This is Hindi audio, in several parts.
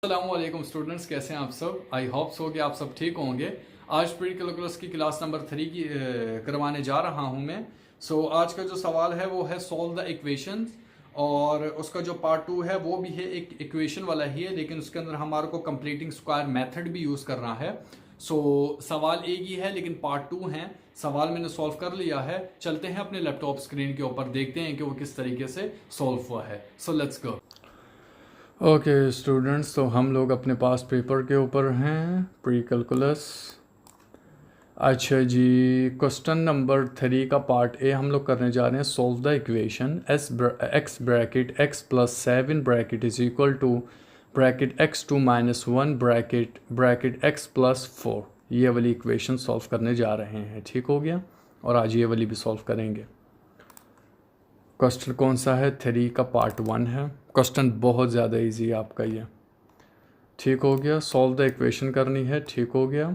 अस्सलामुअलैकुम स्टूडेंट्स, कैसे हैं आप सब। आई होप सो कि आप सब ठीक होंगे। आज प्री कैलकुलस की क्लास नंबर 3 की करवाने जा रहा हूं मैं। आज का जो सवाल है वो है सॉल्व द इक्वेशन, और उसका जो पार्ट 2 है वो भी है एक इक्वेशन वाला ही है, लेकिन उसके अंदर हमारे को कंप्लीटिंग स्क्वायर मेथड भी यूज़ करना है। सवाल एक ही है लेकिन पार्ट 2 है। सवाल मैंने सॉल्व कर लिया है। चलते हैं अपने लैपटॉप स्क्रीन के ऊपर, देखते हैं कि वो किस तरीके से सॉल्व हुआ है। Let's go. ओके स्टूडेंट्स, तो हम लोग अपने पास पेपर के ऊपर हैं, प्री कैलकुलस। अच्छा जी, क्वेश्चन नंबर 3 का पार्ट ए हम लोग करने जा रहे हैं। Solve the equation x bracket x plus 7 bracket is equal to bracket x2 minus 1 bracket x plus 4। ये वाली इक्वेशन सॉल्व करने जा रहे हैं। ठीक हो गया, और आज ये वाली भी सॉल्व करेंगे। क्वेश्चन कौन सा है? 3 का पार्ट 1 है। क्वेश्चन बहुत ज़्यादा इजी है आपका ये। ठीक हो गया, सॉल्व द इक्वेशन करनी है। ठीक हो गया।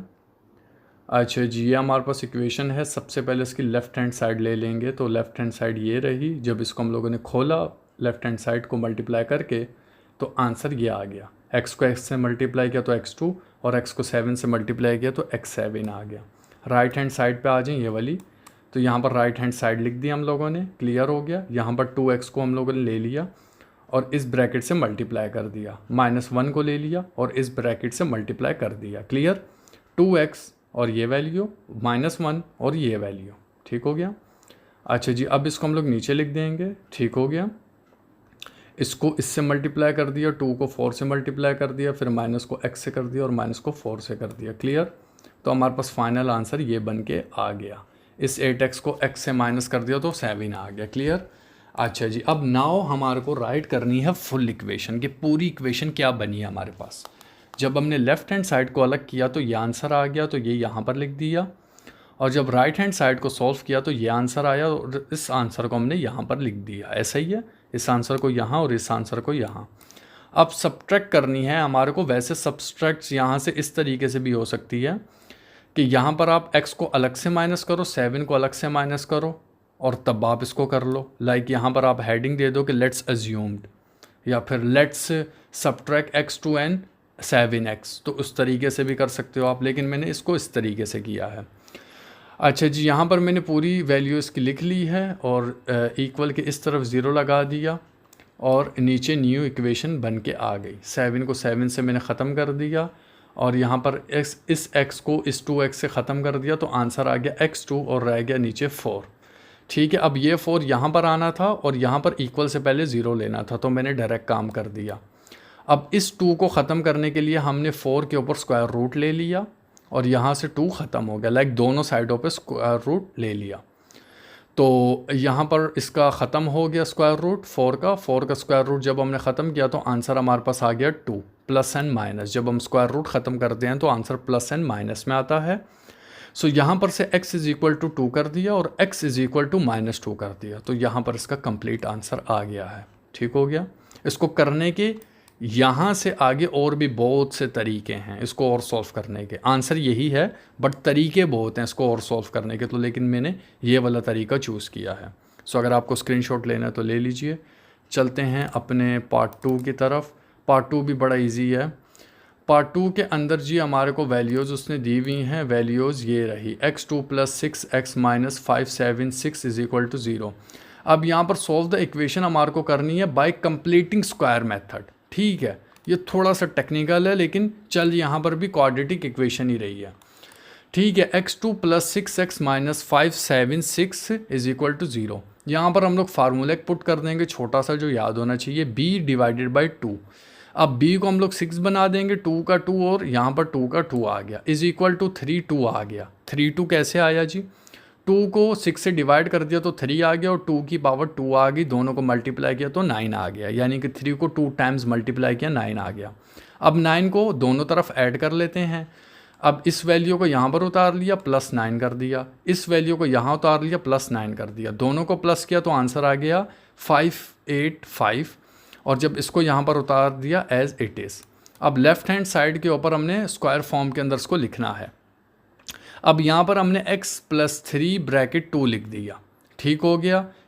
अच्छा जी, ये हमारे पास इक्वेशन है। सबसे पहले इसकी लेफ़्ट हैंड साइड ले लेंगे, तो लेफ़्ट हैंड साइड ये रही। जब इसको हम लोगों ने खोला लेफ़्ट हैंड साइड को मल्टीप्लाई करके, तो आंसर ये आ गया। x को x से मल्टीप्लाई किया तो x2, और x को 7 से मल्टीप्लाई किया तो x7 आ गया। राइट हैंड साइड पे आ जाए ये वाली, तो यहाँ पर राइट हैंड साइड लिख दी हम लोगों ने। क्लियर हो गया। यहाँ पर 2x को हम लोगों ने ले लिया और इस ब्रैकेट से मल्टीप्लाई कर दिया। -1 को ले लिया और इस ब्रैकेट से मल्टीप्लाई कर दिया। क्लियर। 2x और ये वैल्यू, -1 और ये वैल्यू। ठीक हो गया। अच्छा जी, अब इसको हम लोग नीचे लिख देंगे। ठीक हो गया। इसको इससे मल्टीप्लाई कर दिया, 2 को 4 से मल्टीप्लाई कर दिया, फिर माइनस को x से कर दिया और माइनस को 4 से कर दिया। क्लियर। तो हमारे पास फाइनल आंसर ये बन के आ गया। इस 8x को x से माइनस कर दिया तो 7 आ गया। क्लियर। अच्छा जी, अब नाउ हमारे को राइट करनी है फुल इक्वेशन की। पूरी इक्वेशन क्या बनी है हमारे पास। जब हमने लेफ़्ट हैंड साइड को अलग किया तो ये आंसर आ गया, तो ये यहाँ पर लिख दिया। और जब राइट हैंड साइड को सॉल्व किया तो ये आंसर आया, और इस आंसर को हमने यहाँ पर लिख दिया। ऐसा ही है, इस आंसर को यहाँ और इस आंसर को यहाँ। अब सब्ट्रैक्ट करनी है हमारे को। वैसे सब्ट्रैक्ट यहाँ से इस तरीके से भी हो सकती है कि यहाँ पर आप x को अलग से माइनस करो, 7 को अलग से माइनस करो, और तब आप इसको कर लो। लाइक यहाँ पर आप हेडिंग दे दो कि लेट्स अज्यूम्ड, या फिर let's subtract x to n 7x। तो उस तरीके से भी कर सकते हो आप, लेकिन मैंने इसको इस तरीके से किया है। अच्छा जी, यहाँ पर मैंने पूरी वैल्यू इसकी लिख ली है और इक्वल के इस तरफ 0 लगा दिया, और नीचे न्यू इक्वेशन बन के आ गई। 7 को 7 से मैंने ख़त्म कर दिया, और यहाँ पर इस x को इस 2x से ख़त्म कर दिया, तो आंसर आ गया x2 और रह गया नीचे 4। ठीक है। अब ये 4 यहाँ पर आना था और यहाँ पर इक्वल से पहले 0 लेना था, तो मैंने डायरेक्ट काम कर दिया। अब इस 2 को ख़त्म करने के लिए हमने 4 के ऊपर स्क्वायर रूट ले लिया, और यहाँ से 2 ख़त्म हो गया। लाइक दोनों साइडों पे स्क्वायर रूट ले लिया, तो यहाँ पर इसका ख़त्म हो गया स्क्वायर रूट 4 का स्क्वायर रूट जब हमने ख़त्म किया तो आंसर हमारे पास आ गया 2 प्लस एंड माइनस। जब हम स्क्वायर रूट ख़त्म करते हैं तो आंसर प्लस एंड माइनस में आता है। यहाँ पर से x इज़ इक्वल टू 2 कर दिया और x इज़ इक्वल टू -2 कर दिया, तो यहाँ पर इसका कंप्लीट आंसर आ गया है। ठीक हो गया। इसको करने के यहाँ से आगे और भी बहुत से तरीके हैं इसको और सॉल्व करने के। आंसर यही है बट तरीके बहुत हैं इसको और सॉल्व करने के, तो लेकिन मैंने ये वाला तरीका चूज़ किया है। अगर आपको स्क्रीनशॉट लेना है तो ले लीजिए। चलते हैं अपने पार्ट 2 की तरफ। पार्ट 2 भी बड़ा इजी है। पार्ट 2 के अंदर जी हमारे को वैल्यूज़ उसने दी हुई हैं। वैल्यूज़ ये रही x2 + 6x - 576 is equal to 0। अब यहाँ पर सॉल्व द इक्वेशन हमारे को करनी है बाय कंप्लीटिंग स्क्वायर मेथड। ठीक है, ये थोड़ा सा टेक्निकल है लेकिन चल यहाँ पर भी क्वाड्रेटिक इक्वेशन ही रही है। ठीक है। x2 + 6x - 576 is equal to 0। यहाँ पर हम लोग फार्मूला पुट कर देंगे छोटा सा जो याद होना चाहिए, b/2। अब b को हम लोग 6 बना देंगे, 2 का 2 और यहाँ पर 2 का 2 आ गया, इज़ इक्वल टू 3 2 आ गया। 3 2 कैसे आया जी? 2 को 6 से डिवाइड कर दिया तो 3 आ गया, और 2 की पावर 2 आ गई। दोनों को मल्टीप्लाई किया तो 9 आ गया, यानी कि 3 को 2 टाइम्स मल्टीप्लाई किया 9 आ गया। अब 9 को दोनों तरफ ऐड कर लेते हैं। अब इस वैल्यू को यहाँ पर उतार लिया, +9 कर दिया। इस वैल्यू को यहाँ उतार लिया, +9 कर दिया। दोनों को प्लस किया तो आंसर आ गया 585, और जब इसको यहाँ पर उतार दिया एज इट इज़। अब लेफ़्ट हैंड साइड के ऊपर हमने स्क्वायर फॉर्म के अंदर इसको लिखना है। अब यहाँ पर हमने x + 3 ब्रैकेट 2 लिख दिया। ठीक हो गया।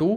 2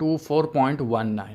24.19.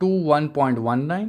21.19,